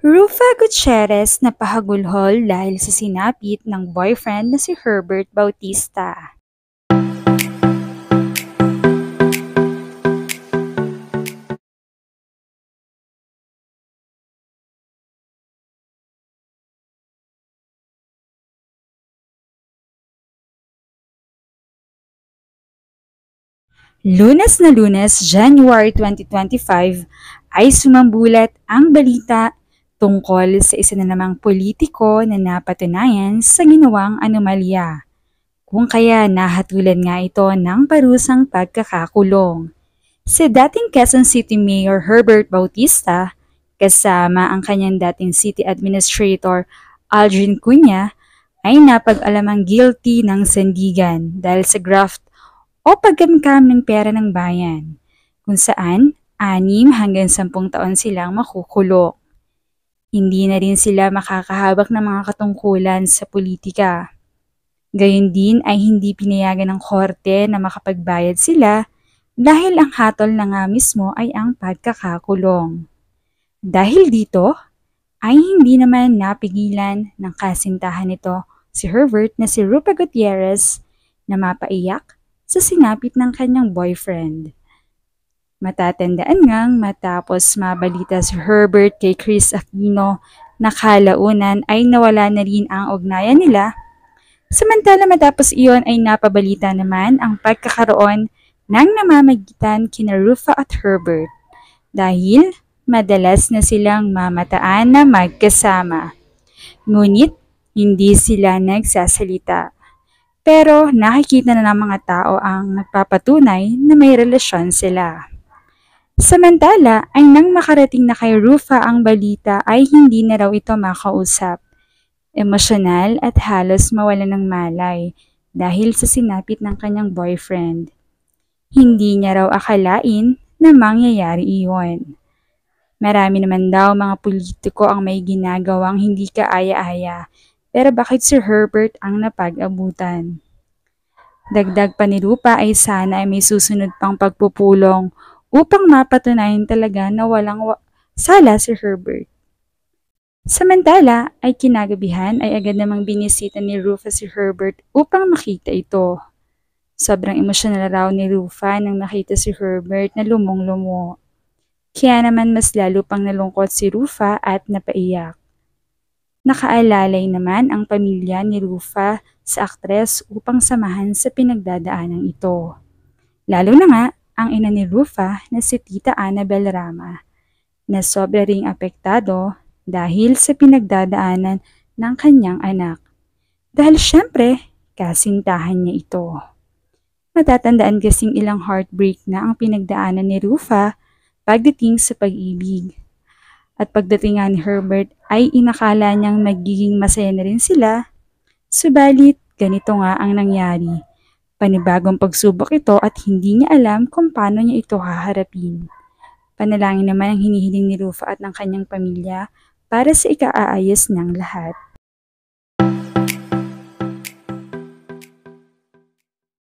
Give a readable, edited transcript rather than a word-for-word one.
Rufa Gutierrez napahagulhol dahil sa sinapit ng boyfriend na si Herbert Bautista. Lunes na Lunes, January 2025, ay sumambulat ang balita tungkol sa isa na namang politiko na napatunayan sa ginawang anomalya. Kung kaya nahatulan nga ito ng parusang pagkakakulong. Si dating Quezon City Mayor Herbert Bautista, kasama ang kanyang dating City Administrator Aldrin Cunha, ay napag-alamang guilty ng sandigan dahil sa graft o pagkamkam ng pera ng bayan, kung saan 6 hanggang 10 taon silang makukulong. Hindi na rin sila makakahabak ng mga katungkulan sa politika. Gayun din ay hindi pinayagan ng korte na makapagbayad sila dahil ang hatol na nga mismo ay ang pagkakakulong. Dahil dito, ay hindi naman napigilan ng kasintahan nito si Herbert na si Rupa Gutierrez na mapaiyak sa sinapit ng kanyang boyfriend. Matatandaan ngang matapos mabalita si Herbert kay Chris Aquino na kalaunan ay nawala na rin ang ugnayan nila. Samantala matapos iyon ay napabalita naman ang pagkakaroon ng namamagitan kina Rufa at Herbert dahil madalas na silang mamataan na magkasama. Ngunit hindi sila nagsasalita. Pero nakikita na ng mga tao ang nagpapatunay na may relasyon sila. Samantala ay nang makarating na kay Rufa ang balita ay hindi na raw ito makausap. Emosyonal at halos mawalan ng malay dahil sa sinapit ng kanyang boyfriend. Hindi niya raw akalain na mangyayari iyon. Marami naman daw mga politiko ang may ginagawang hindi kaaya-aya. Pero bakit si Herbert ang napag-abutan? Dagdag pa ni Rupa ay sana ay may susunod pang pagpupulong upang mapatunayan talaga na walang sala si Herbert. Samantala ay kinagabihan ay agad namang binisita ni Rufa si Herbert upang makita ito. Sobrang emosyonal raw ni Rufa nang makita si Herbert na lumong-lumo. Kaya naman mas lalo pang nalungkot si Rufa at napaiyak. Nakaalalay naman ang pamilya ni Rufa sa aktres upang samahan sa pinagdadaanan ito. Lalo na nga ang ina ni Rufa na si Tita Annabel Rama na sobra ring apektado dahil sa pinagdadaanan ng kanyang anak. Dahil syempre, kasintahan niya ito. Matatandaan kasing ilang heartbreak na ang pinagdaanan ni Rufa pagdating sa pag-ibig. At pagdating nga ni Herbert ay inakala niyang magiging masaya na rin sila. Subalit, ganito nga ang nangyari. Panibagong pagsubok ito at hindi niya alam kung paano niya ito haharapin. Panalangin naman ang hinihiling ni Rufa at ng kanyang pamilya para sa ikaaayos ng lahat.